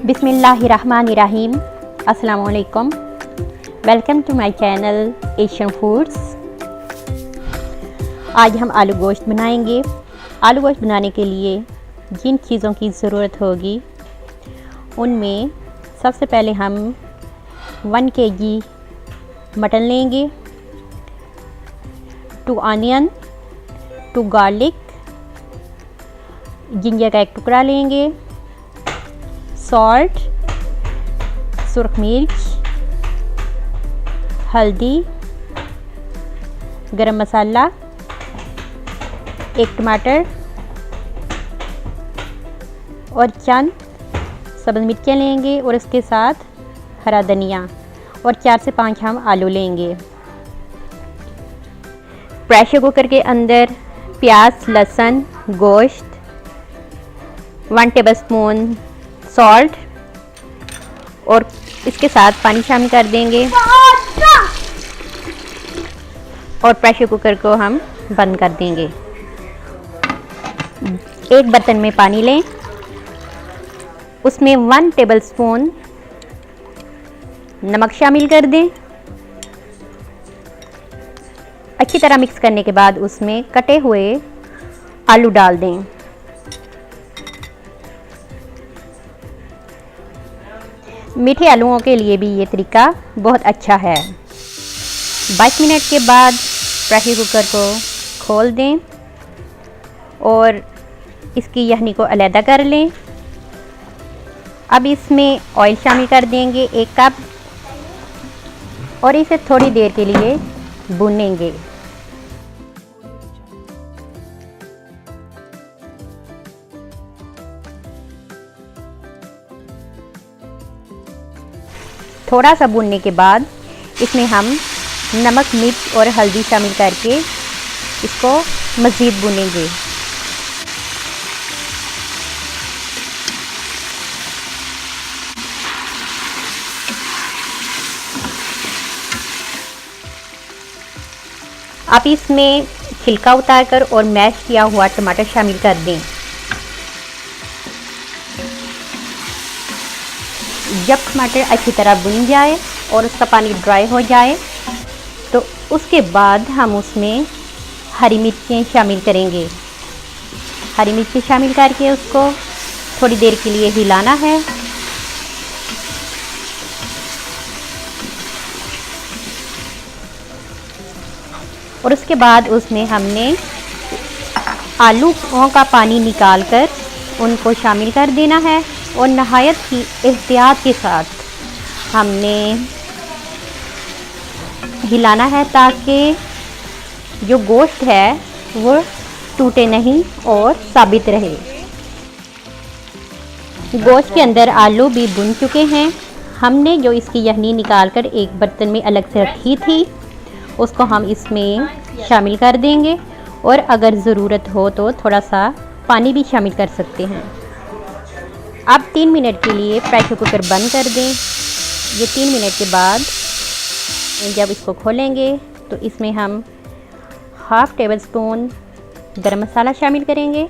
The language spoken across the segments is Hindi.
बिस्मिल्लाहिर्रहमानिर्रहीम। अस्सलामु अलैकुम। Welcome to my channel Asian foods. आज हम आलू गोश्त बनाएंगे। आलू गोश्त बनाने के लिए जिन चीज़ों की ज़रूरत होगी उनमें सबसे पहले हम 1 kg मटन लेंगे, 2 ऑनियन, 2 गार्लिक, जिंजर का 1 टुकड़ा लेंगे, सॉल्ट, सुरख मिर्च, हल्दी, गरम मसाला, 1 टमाटर और चंद सब्ज़ मिर्चें लेंगे और इसके साथ हरा धनिया और 4 से 5 हम आलू लेंगे। प्रेशर कुकर के अंदर प्याज, लहसुन, गोश्त, 1 टेबलस्पून सॉल्ट और इसके साथ पानी शामिल कर देंगे और प्रेशर कुकर को हम बंद कर देंगे। एक बर्तन में पानी लें, उसमें 1 टेबलस्पून नमक शामिल कर दें। अच्छी तरह मिक्स करने के बाद उसमें कटे हुए आलू डाल दें। मीठे आलूओं के लिए भी ये तरीका बहुत अच्छा है। 22 मिनट के बाद प्रेशर कुकर को खोल दें और इसकी यखनी को अलग कर लें। अब इसमें ऑयल शामिल कर देंगे 1 कप और इसे थोड़ी देर के लिए भूनेंगे। थोड़ा सा भूनने के बाद इसमें हम नमक, मिर्च और हल्दी शामिल करके इसको मज़ीद भूनेंगे। आप इसमें छिलका उतारकर और मैश किया हुआ टमाटर शामिल कर दें। जब टमाटर अच्छी तरह भुन जाए और उसका पानी ड्राई हो जाए तो उसके बाद हम उसमें हरी मिर्चें शामिल करेंगे। हरी मिर्चें शामिल करके उसको थोड़ी देर के लिए हिलाना है। और उसके बाद उसमें हमने आलूओं का पानी निकालकर उनको शामिल कर देना है और नहायत ही एहतियात के साथ हमने हिलाना है ताकि जो गोश्त है वो टूटे नहीं और साबित रहे। गोश्त के अंदर आलू भी भुन चुके हैं। हमने जो इसकी यखनी निकालकर एक बर्तन में अलग से रखी थी उसको हम इसमें शामिल कर देंगे और अगर ज़रूरत हो तो थोड़ा सा पानी भी शामिल कर सकते हैं। अब 3 मिनट के लिए प्रेशर कुकर बंद कर दें। ये 3 मिनट के बाद जब इसको खोलेंगे तो इसमें हम 1/2 टेबलस्पून गरम मसाला शामिल करेंगे।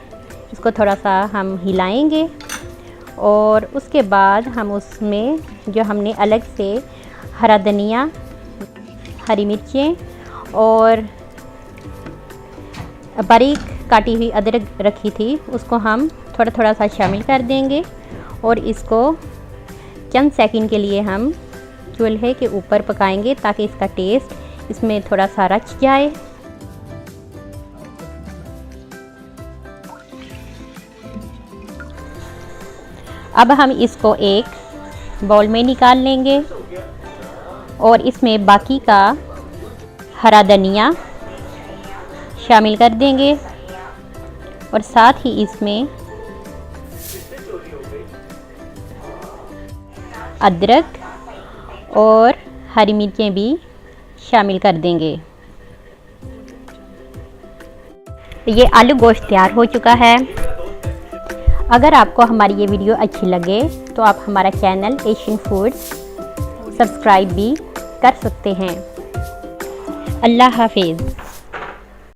इसको थोड़ा सा हम हिलाएंगे और उसके बाद हम उसमें जो हमने अलग से हरा धनिया, हरी मिर्चें और बारीक काटी हुई अदरक रखी थी उसको हम थोड़ा थोड़ा सा शामिल कर देंगे और इसको चंद सेकंड के लिए हम चूल्हे के ऊपर पकाएंगे ताकि इसका टेस्ट इसमें थोड़ा सा रच जाए। अब हम इसको एक बाउल में निकाल लेंगे और इसमें बाकी का हरा धनिया शामिल कर देंगे और साथ ही इसमें अदरक और हरी मिर्चें भी शामिल कर देंगे। ये आलू गोश्त तैयार हो चुका है। अगर आपको हमारी ये वीडियो अच्छी लगे तो आप हमारा चैनल एशियन फूड्स सब्सक्राइब भी कर सकते हैं। अल्लाह हाफिज़।